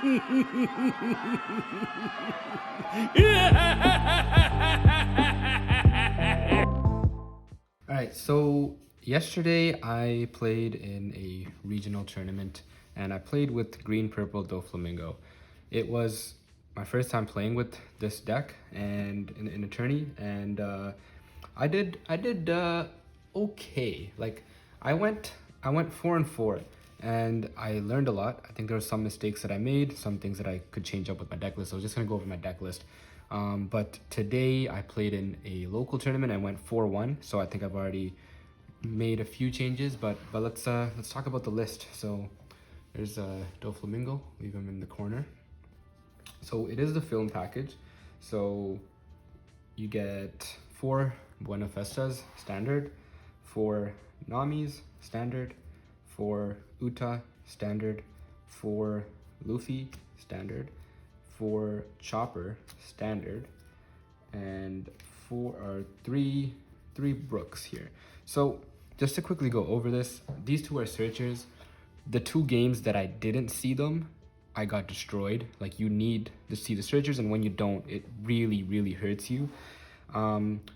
All right, so yesterday I played in a regional tournament and I played with Green Purple Doflamingo. It was my first time playing with this deck and in a tourney, and I did okay. Like I went 4-4 and I learned a lot. I think there were some mistakes that I made, some things that I could change up with my deck list. So I was just gonna go over my deck list. But today I played in a local tournament. I went 4-1, so I think I've already made a few changes. But let's talk about the list. So there's Doflamingo. Leave him in the corner. So it is the film package. So you get 4 Buena Festas standard, 4 Namis standard, 4 Uta standard, 4 Luffy standard, 4 Chopper standard, and 3 Brooks here. So just to quickly go over this, these two are searchers. The 2 games that I didn't see them, I got destroyed. Like, you need to see the searchers, and when you don't, it really hurts you.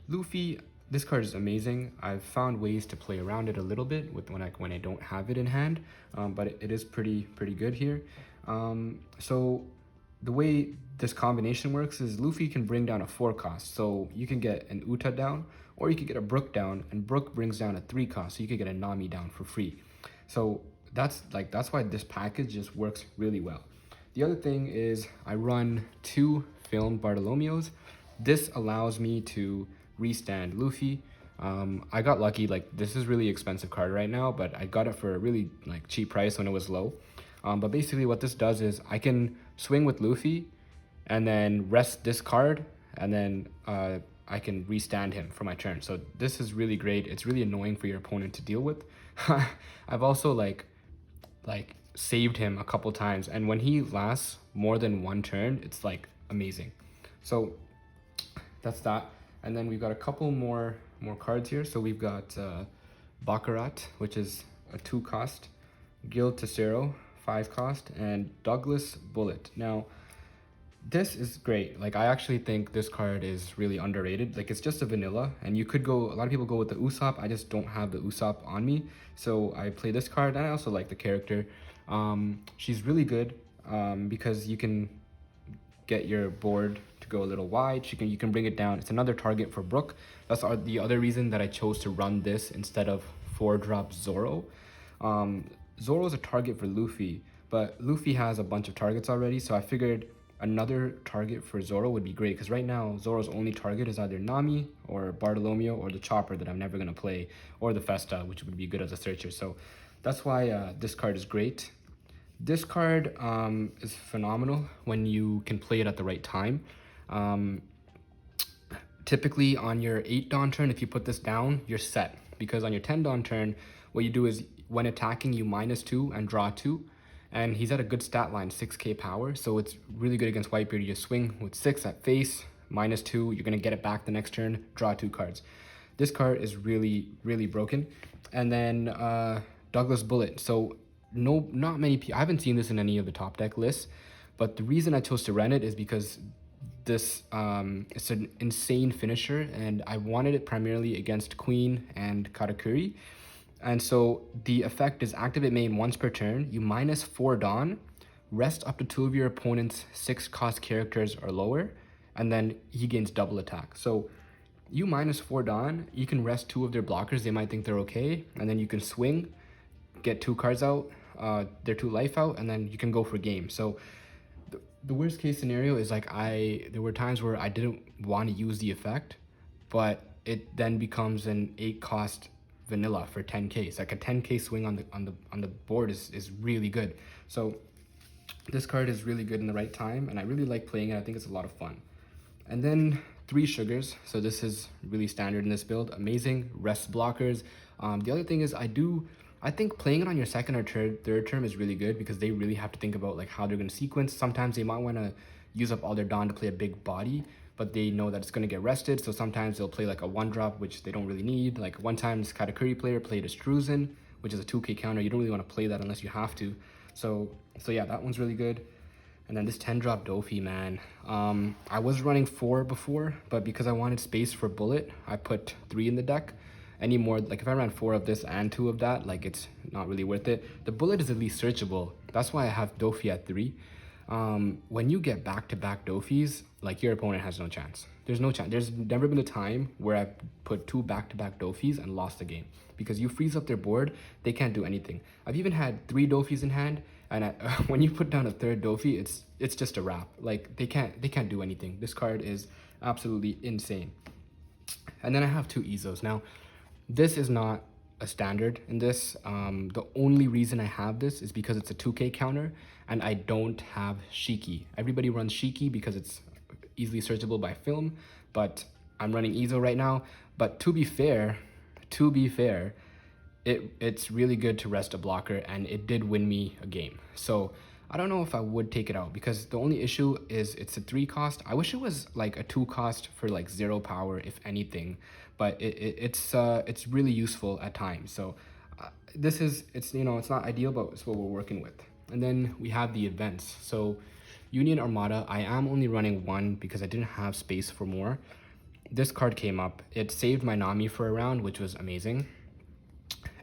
Luffy, this card is amazing. I've found ways to play around it a little bit with when I don't have it in hand, but it is pretty good here. So the way this combination works is Luffy can bring down a 4 cost, so you can get an Uta down, or you could get a Brook down, and Brook brings down a 3 cost, so you could get a Nami down for free. So that's why this package just works really well. The other thing is I run 2 filmed Bartolomeos. This allows me to restand Luffy. I got lucky. Like, this is really expensive card right now, but I got it for a really cheap price when it was low. But basically what this does is I can swing with Luffy and then rest this card, and then I can restand him for my turn. So this is really great. It's really annoying for your opponent to deal with. I've also like saved him a couple times, and when he lasts more than 1 turn, it's like amazing. So that's that. And then we've got a couple more cards here. So we've got Baccarat, which is a 2 cost, Gil Tessero, 5 cost, and Douglas Bullet. Now this is great. Like, I actually think this card is really underrated. Like, it's just a vanilla, and you could go, a lot of people go with the Usopp. I just don't have the Usopp on me, so I play this card, and I also like the character. She's really good because you can get your board to go a little wide. You can bring it down. It's another target for Brook. That's the other reason that I chose to run this instead of 4-drop Zoro. Zoro is a target for Luffy, but Luffy has a bunch of targets already, so I figured another target for Zoro would be great, because right now Zoro's only target is either Nami or Bartolomeo or the Chopper that I'm never going to play, or the Festa, which would be good as a searcher. So that's why this card is great. This card is phenomenal when you can play it at the right time. Typically on your 8 Dawn turn, if you put this down, you're set, because on your 10 Dawn turn, what you do is when attacking, you -2 and draw 2. And he's at a good stat line, 6k power, so it's really good against Whitebeard. You just swing with 6 at face, -2, you're gonna get it back the next turn, draw 2 cards. This card is really broken. And then Douglas Bullet. So not many people, I haven't seen this in any of the top deck lists, but the reason I chose to rent it is because this it's an insane finisher, and I wanted it primarily against Queen and Katakuri. And so the effect is activate main once per turn. You -4 Dawn, rest up to 2 of your opponent's 6 cost characters or lower, and then he gains double attack. So you -4 Dawn, you can rest 2 of their blockers. They might think they're okay, and then you can swing, get 2 cards out, their 2 life out, and then you can go for game. So the worst case scenario is like there were times where I didn't want to use the effect, but it then becomes an 8 cost vanilla for 10k. So like a 10k swing on the board is really good. So this card is really good in the right time, and I really like playing it. I think it's a lot of fun. And then 3 sugars. So this is really standard in this build. Amazing rest blockers. The other thing is I think playing it on your second or third term is really good, because they really have to think about like how they're going to sequence. Sometimes they might want to use up all their Dawn to play a big body, but they know that it's going to get rested, so sometimes they'll play like a 1-drop, which they don't really need. Like one time this Katakuri player played a Struzen, which is a 2k counter. You don't really want to play that unless you have to. So yeah, that one's really good. And then this 10 drop Dofi, man. I was running 4 before, but because I wanted space for bullet, I put 3 in the deck. Any more, like if I ran 4 of this and 2 of that, like it's not really worth it. The bullet is at least searchable. That's why I have Dofi at 3. When you get back-to-back Dofis, like your opponent has no chance. There's no chance. There's never been a time where I put 2 back-to-back Dofis and lost the game. Because you freeze up their board, they can't do anything. I've even had 3 Dofis in hand, and when you put down a third Dofi, it's just a wrap. Like they can't do anything. This card is absolutely insane. And then I have 2 Izos. Now, this is not a standard in this. The only reason I have this is because it's a 2K counter and I don't have Shiki. Everybody runs Shiki because it's easily searchable by film, but I'm running Izo right now. But to be fair, it's really good to rest a blocker, and it did win me a game. So I don't know if I would take it out because the only issue is it's a 3 cost. I wish it was like a 2 cost for like 0 power, if anything, but it's really useful at times. So it's not ideal, but it's what we're working with. And then we have the events. So Union Armada, I am only running 1 because I didn't have space for more. This card came up. It saved my Nami for a round, which was amazing.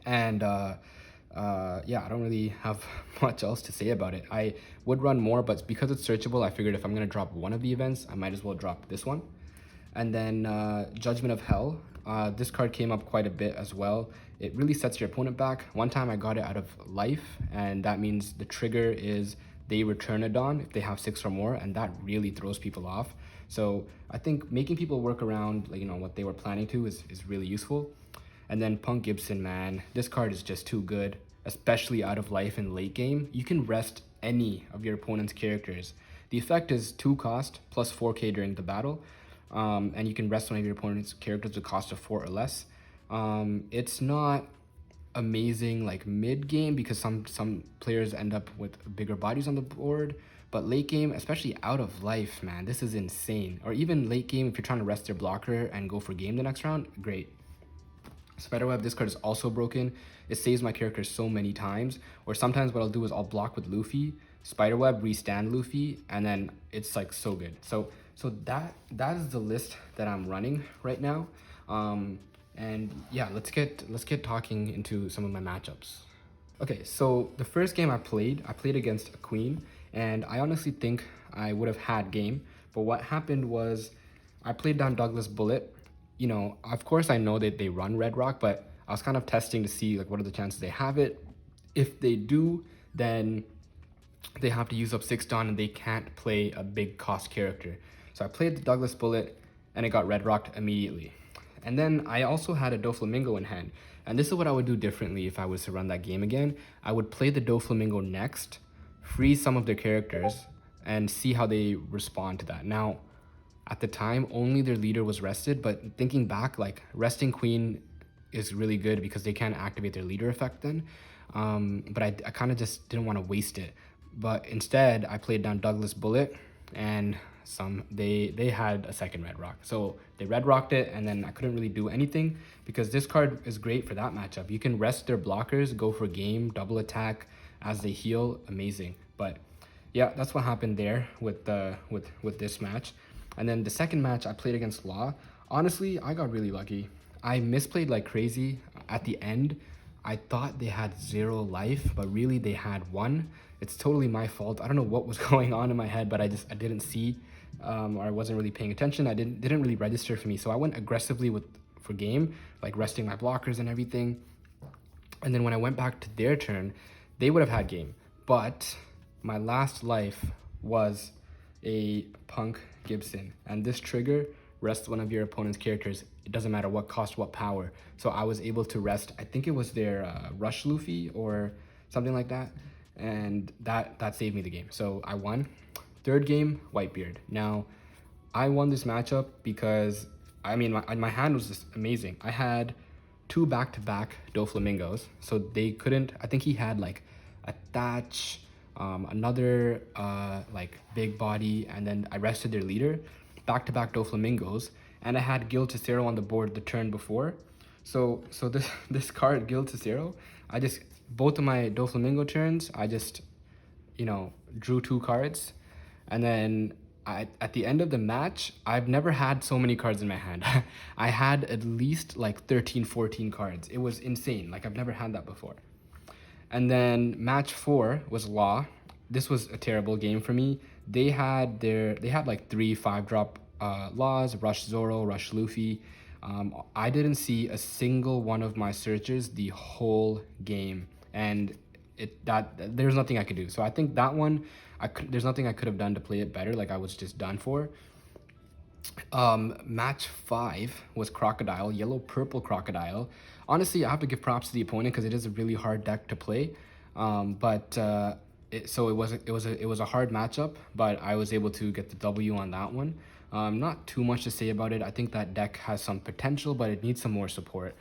And yeah, I don't really have much else to say about it. I would run more, but because it's searchable, I figured if I'm gonna drop one of the events, I might as well drop this one. And then Judgment of Hell. This card came up quite a bit as well. It really sets your opponent back. One time I got it out of life, and that means the trigger is they return a Dawn if they have 6 or more, and that really throws people off. So I think making people work around what they were planning to is really useful. And then Punk Gibson, man, this card is just too good, especially out of life in late game. You can rest any of your opponent's characters. The effect is 2 cost plus 4k during the battle, and you can rest one of your opponent's characters with cost of 4 or less. It's not amazing like mid game because some players end up with bigger bodies on the board, but late game, especially out of life, man, this is insane. Or even late game, if you're trying to rest your blocker and go for game the next round, great. Spiderweb, this card is also broken. It saves my character so many times. Or sometimes what I'll do is I'll block with Luffy, Spiderweb, restand Luffy, and then it's like so good. So that is the list that I'm running right now. And yeah, let's get talking into some of my matchups. Okay, so the first game I played against a queen, and I honestly think I would have had game. But what happened was I played down Douglas Bullet. Of course I know that they run Red Rock, but I was kind of testing to see like what are the chances they have it. If they do, then they have to use up 6 Dawn and they can't play a big cost character. So I played the Douglas Bullet and it got Red Rocked immediately. And then I also had a Doflamingo in hand. And this is what I would do differently if I was to run that game again. I would play the Doflamingo next, freeze some of their characters, and see how they respond to that. Now, at the time, only their leader was rested, but thinking back, like resting queen is really good because they can't activate their leader effect then. But I kind of just didn't want to waste it. But instead, I played down Douglas Bullet, and they had a second Red Rock. So they Red Rocked it, and then I couldn't really do anything because this card is great for that matchup. You can rest their blockers, go for game, double attack as they heal, amazing. But yeah, that's what happened there with this match. And then the second match I played against Law. Honestly, I got really lucky. I misplayed like crazy at the end. I thought they had 0 life, but really they had 1. It's totally my fault. I don't know what was going on in my head, but I didn't see, or I wasn't really paying attention. I didn't really register for me. So I went aggressively for game, like resting my blockers and everything. And then when I went back to their turn, they would have had game. But my last life was a Punk Gibson, and this trigger rests one of your opponent's characters. It doesn't matter what cost, what power. So I was able to rest, I think it was their Rush Luffy or something like that, and that saved me the game. So I won. Third game, Whitebeard. Now, I won this matchup because, I mean, my hand was just amazing. I had 2 back-to-back Doflamingos, so they couldn't, I think he had like a Thatch, another like big body, and then I rested their leader, back-to-back Doflamingos, and I had Gil Cicero on the board the turn before. So this card, Gil Cicero, both of my Doflamingo turns, I just, drew 2 cards, And then at the end of the match, I've never had so many cards in my hand. I had at least like 13, 14 cards. It was insane. Like I've never had that before. And then match 4 was Law. This was a terrible game for me. They had like 3 5-drop Laws, Rush Zoro, Rush Luffy. I didn't see a single one of my searches the whole game, and there's nothing I could do. So I think that one, there's nothing I could have done to play it better. Like I was just done for. Match 5 was Crocodile, yellow purple Crocodile. Honestly, I have to give props to the opponent because it is a really hard deck to play. It was a hard matchup, but I was able to get the W on that one. Not too much to say about it. I think that deck has some potential, but it needs some more support.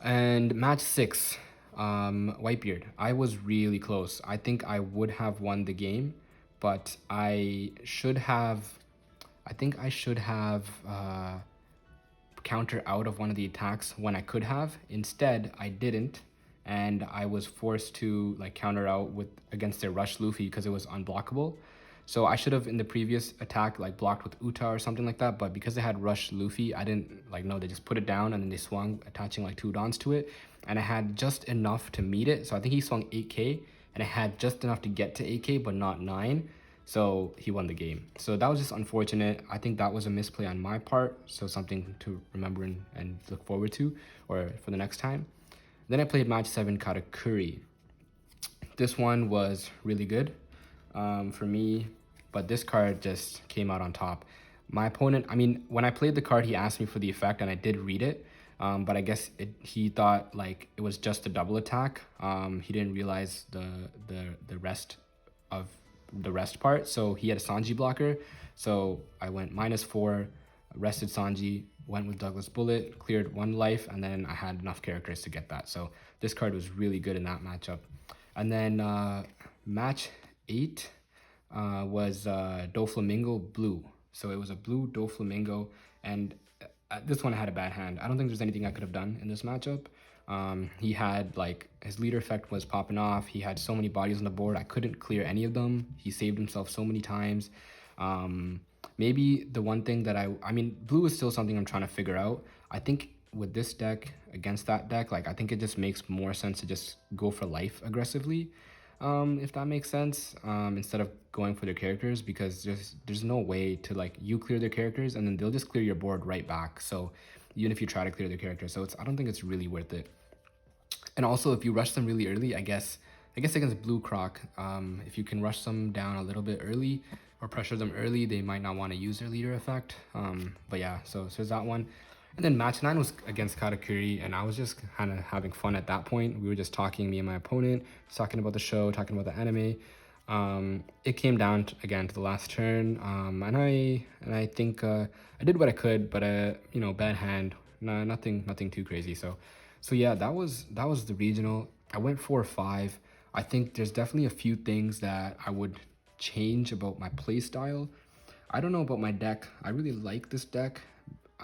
And match 6, Whitebeard. I was really close. I think I would have won the game, but I think I should have counter out of one of the attacks when I could have. Instead, I didn't, and I was forced to like counter out against their Rush Luffy because it was unblockable. So I should have in the previous attack like blocked with Uta or something like that, but because they had Rush Luffy, I didn't like no, they just put it down and then they swung, attaching like 2 Dons to it, and I had just enough to meet it. So I think he swung 8k and I had just enough to get to 8k but not 9. So he won the game. So that was just unfortunate. I think that was a misplay on my part. So something to remember and look forward to, or for the next time. Then I played match 7 Katakuri. This one was really good for me, but this card just came out on top. My opponent, I mean, when I played the card, he asked me for the effect and I did read it. But I guess he thought like it was just a double attack. He didn't realize the rest of the rest part. So he had a Sanji blocker. So I went -4, rested Sanji, went with Douglas Bullet, cleared 1 life, and then I had enough characters to get that. So this card was really good in that matchup. And then match 8 was Doflamingo blue. So it was a blue Doflamingo, and this one I had a bad hand. I don't think there's anything I could have done in this matchup. He had like his leader effect was popping off. He had so many bodies on the board. I couldn't clear any of them. He saved himself so many times. Maybe the one thing that I mean, blue is still something I'm trying to figure out. I think with this deck against that deck, like I think it just makes more sense to just go for life aggressively, if that makes sense, instead of going for their characters, because there's no way to like you clear their characters and then they'll just clear your board right back. So even if you try to clear their character, so I don't think it's really worth it. And also if you rush them really early, I guess against blue croc, if you can rush them down a little bit early or pressure them early, they might not want to use their leader effect. But yeah, so there's that one. And then match 9 was against Katakuri, and I was just kind of having fun at that point. We were just talking, me and my opponent, talking about the show, talking about the anime. It came down again to the last turn, and I think I did what I could, but you know, bad hand, nothing too crazy. So yeah, that was the regional. I went 4-5. I think there's definitely a few things that I would change about my play style. I don't know about my deck. I really like this deck.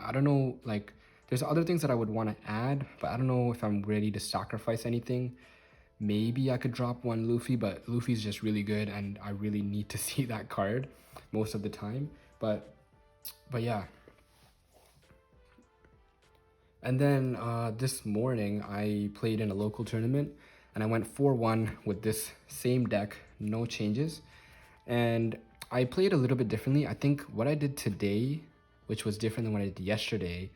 I don't know, like there's other things that I would want to add, but I don't know if I'm ready to sacrifice anything. Maybe I could drop 1 Luffy, but Luffy's just really good and I really need to see that card most of the time. But yeah. And then this morning I played in a local tournament and I went 4-1 with this same deck, no changes. And I played a little bit differently. I think what I did today, which was different than what I did yesterday,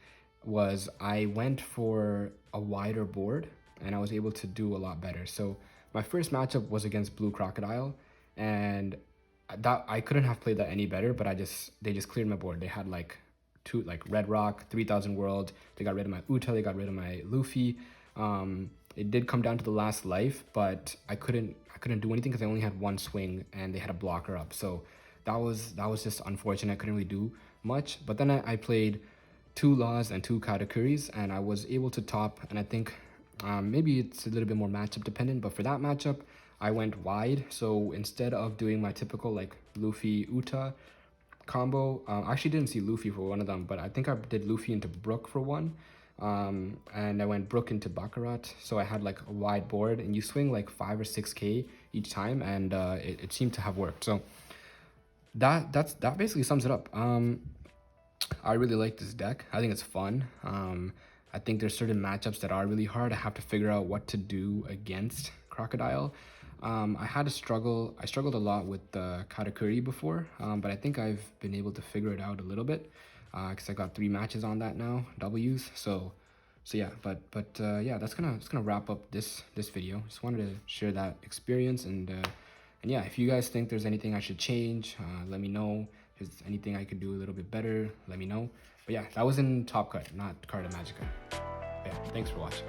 was I went for a wider board and I was able to do a lot better. So my first matchup was against Blue Crocodile, and that I couldn't have played that any better, but they just cleared my board. They had like Red Rock, 3000 World, they got rid of my Uta, they got rid of my Luffy. It did come down to the last life, but I couldn't do anything because I only had 1 swing and they had a blocker up. So that was just unfortunate. I couldn't really do much. But then I played 2 Laws and 2 Katakuris and I was able to top, and I think maybe it's a little bit more matchup dependent, but for that matchup I went wide. So instead of doing my typical like Luffy Uta combo, I actually didn't see Luffy for one of them, but I think I did Luffy into Brook for one, and I went Brook into Baccarat. So I had like a wide board and you swing like 5 or 6k each time, and it seemed to have worked. So that basically sums it up. I really like this deck. I think it's fun. I think there's certain matchups that are really hard. I have to figure out what to do against Crocodile. I struggled a lot with Katakuri before, but I think I've been able to figure it out a little bit because I got 3 matches on that now, W's. So yeah, but yeah, that's gonna wrap up this video. Just wanted to share that experience, and yeah, if you guys think there's anything I should change, let me know. If there's anything I could do a little bit better, let me know. But yeah, that was in Top Cut, not Carta Magica. Yeah, thanks for watching.